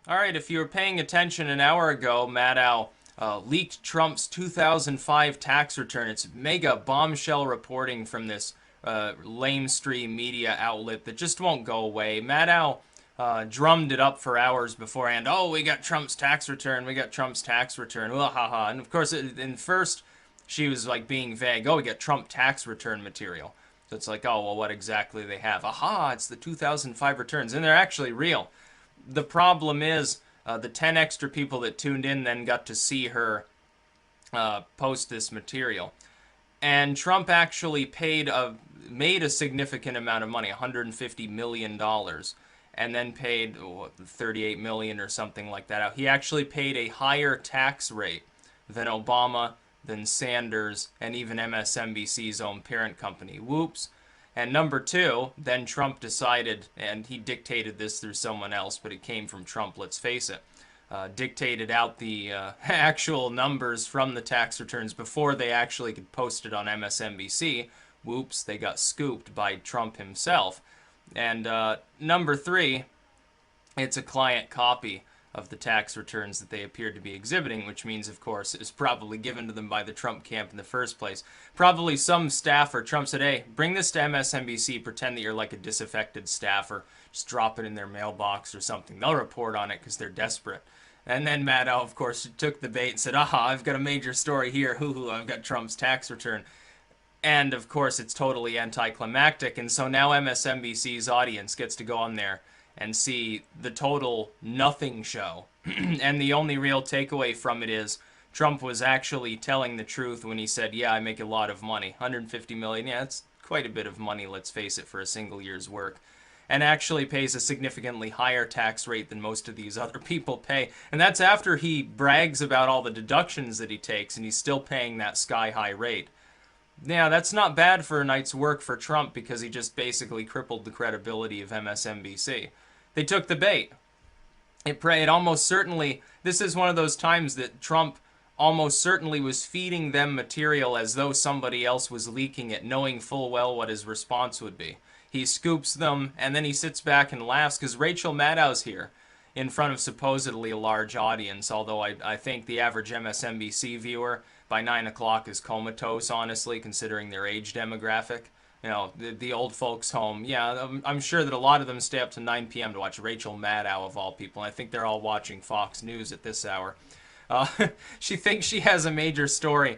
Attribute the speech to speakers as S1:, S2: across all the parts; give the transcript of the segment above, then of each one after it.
S1: All right, if you were paying attention an hour ago, Maddow leaked Trump's 2005 tax return. It's mega bombshell reporting from this lamestream media outlet that just won't go away. Maddow drummed it up for hours beforehand. Oh, we got Trump's tax return. We got Trump's tax return. Well, haha. And of course, in first, she was like being vague. Oh, we got Trump tax return material. So it's like, oh, well, what exactly they have? Aha, it's the 2005 returns. And they're actually real. The problem is the 10 extra people that tuned in then got to see her post this material. And Trump actually made a significant amount of money, $150 million, and then paid 38 million or something like that out. He actually paid a higher tax rate than Obama, than Sanders, and even MSNBC's own parent company. Whoops. And number two, then Trump decided, and he dictated this through someone else, but it came from Trump, let's face it, dictated out the actual numbers from the tax returns before they actually could post it on MSNBC. Whoops, they got scooped by Trump himself. And number three, it's a client copy of the tax returns that they appeared to be exhibiting, which means, of course, it was probably given to them by the Trump camp in the first place. Probably some staffer, Trump said, hey, bring this to MSNBC, pretend that you're like a disaffected staffer, just drop it in their mailbox or something. They'll report on it because they're desperate. And then Maddow, of course, took the bait and said, aha, I've got a major story here. Hoo-hoo, I've got Trump's tax return. And, of course, it's totally anticlimactic. And so now MSNBC's audience gets to go on there and see the total nothing show. And the only real takeaway from it is Trump was actually telling the truth when he said, yeah, I make a lot of money. 150 million, yeah, that's quite a bit of money, let's face it, for a single year's work. And actually pays a significantly higher tax rate than most of these other people pay. And that's after he brags about all the deductions that he takes, and he's still paying that sky-high rate. Yeah, that's not bad for a night's work for Trump because he just basically crippled the credibility of MSNBC. They took the bait. It almost certainly, this is one of those times that Trump almost certainly was feeding them material as though somebody else was leaking it, knowing full well what his response would be. He scoops them, and then he sits back and laughs because Rachel Maddow's here in front of supposedly a large audience, although I think the average MSNBC viewer by 9 o'clock is comatose, honestly, considering their age demographic. You know, the old folks home. Yeah, I'm sure that a lot of them stay up to 9 p.m. to watch Rachel Maddow, of all people. I think they're all watching Fox News at this hour. Uh, she thinks she has a major story,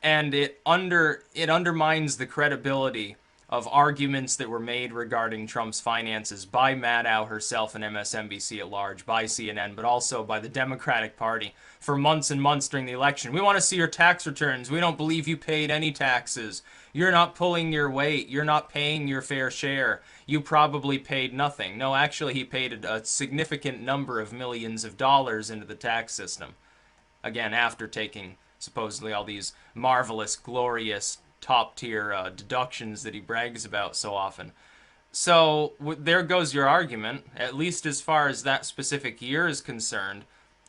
S1: and it undermines the credibility of arguments that were made regarding Trump's finances by Maddow herself and MSNBC at large, by CNN, but also by the Democratic Party for months and months during the election. We want to see your tax returns. We don't believe you paid any taxes. You're not pulling your weight. You're not paying your fair share. You probably paid nothing. No, actually, he paid a significant number of millions of dollars into the tax system. Again, after taking supposedly all these marvelous, glorious, top-tier deductions that he brags about so often. So there goes your argument. At least as far as that specific year is concerned,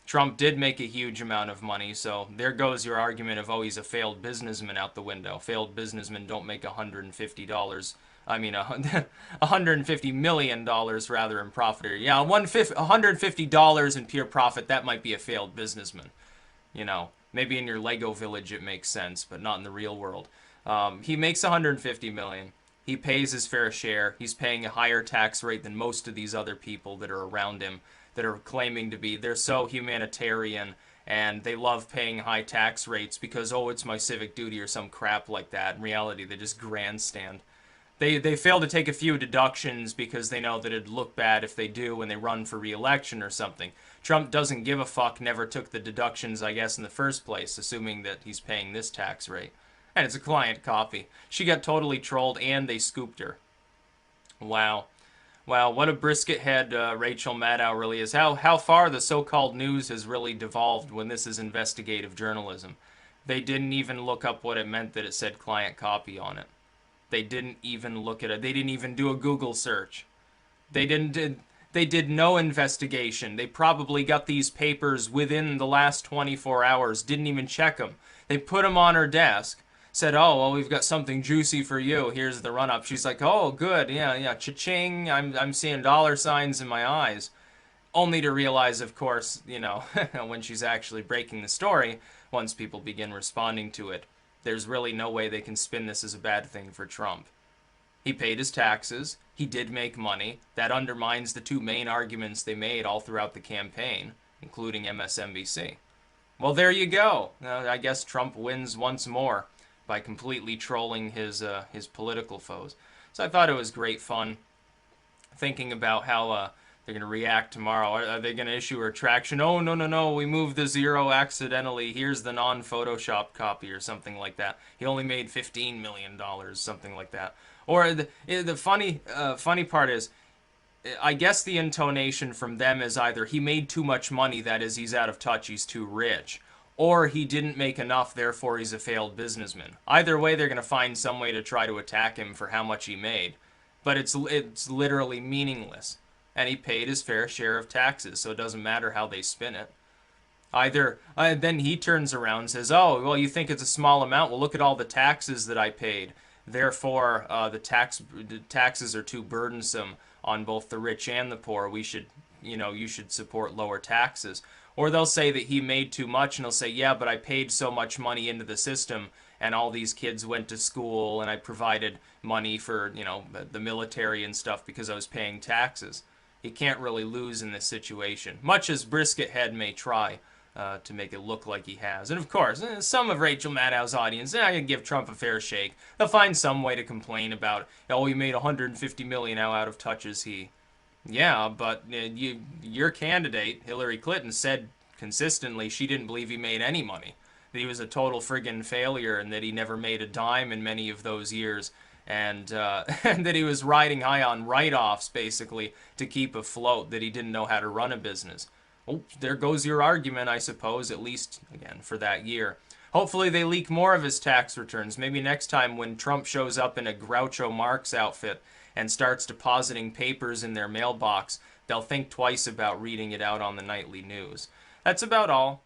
S1: Trump did make a huge amount of money, so there goes your argument of, oh, he's a failed businessman out the window. Failed businessmen don't make $150. I mean, $150 million rather in profit. Yeah, $150 in pure profit, that might be a failed businessman. You know, maybe in your Lego village it makes sense, but not in the real world. He makes $150 million. He pays his fair share. He's paying a higher tax rate than most of these other people that are around him that are claiming to be, they're so humanitarian and they love paying high tax rates because, oh, it's my civic duty or some crap like that. In reality, they just grandstand. They fail to take a few deductions because they know that it'd look bad if they do when they run for re-election or something. Trump doesn't give a fuck, never took the deductions, I guess, in the first place, assuming that he's paying this tax rate. And it's a client copy. She got totally trolled and they scooped her. Wow. Wow, what a brisket head Rachel Maddow really is. How far the so-called news has really devolved when this is investigative journalism. They didn't even look up what it meant that it said client copy on it. They didn't even look at it. They didn't even do a Google search. They did no investigation. They probably got these papers within the last 24 hours, didn't even check them. They put them on her desk, said, oh, well, we've got something juicy for you. Here's the run-up. She's like, oh, good, yeah, cha-ching. I'm seeing dollar signs in my eyes. Only to realize, of course, when she's actually breaking the story, once people begin responding to it, there's really no way they can spin this as a bad thing for Trump. He paid his taxes. He did make money. That undermines the two main arguments they made all throughout the campaign, including MSNBC. Well, there you go. I guess Trump wins once more by completely trolling his political foes. So I thought it was great fun thinking about how they're going to react tomorrow. Are they going to issue a retraction? Oh, no, no, no, we moved the zero accidentally. Here's the non-photoshopped copy or something like that. He only made $15 million, something like that. Or the funny part is, I guess the intonation from them is either he made too much money, that is, he's out of touch, he's too rich, or he didn't make enough, therefore he's a failed businessman. Either way, they're going to find some way to try to attack him for how much he made. But it's literally meaningless. And he paid his fair share of taxes, so it doesn't matter how they spin it. Either then he turns around and says, "Oh, well, you think it's a small amount? Well, look at all the taxes that I paid. Therefore, the taxes are too burdensome on both the rich and the poor. You should support lower taxes." Or they'll say that he made too much, and he'll say, "Yeah, but I paid so much money into the system, and all these kids went to school, and I provided money for the military and stuff because I was paying taxes." He can't really lose in this situation, much as Brisket Head may try to make it look like he has. And of course, some of Rachel Maddow's audience, I can give Trump a fair shake. They'll find some way to complain about, oh, he made $150 million, how out of touch is he? Yeah, but your candidate, Hillary Clinton, said consistently she didn't believe he made any money. That he was a total friggin' failure and that he never made a dime in many of those years. And, and that he was riding high on write-offs, basically, to keep afloat, that he didn't know how to run a business. Oh, there goes your argument, I suppose, at least, again, for that year. Hopefully they leak more of his tax returns. Maybe next time when Trump shows up in a Groucho Marx outfit and starts depositing papers in their mailbox, they'll think twice about reading it out on the nightly news. That's about all.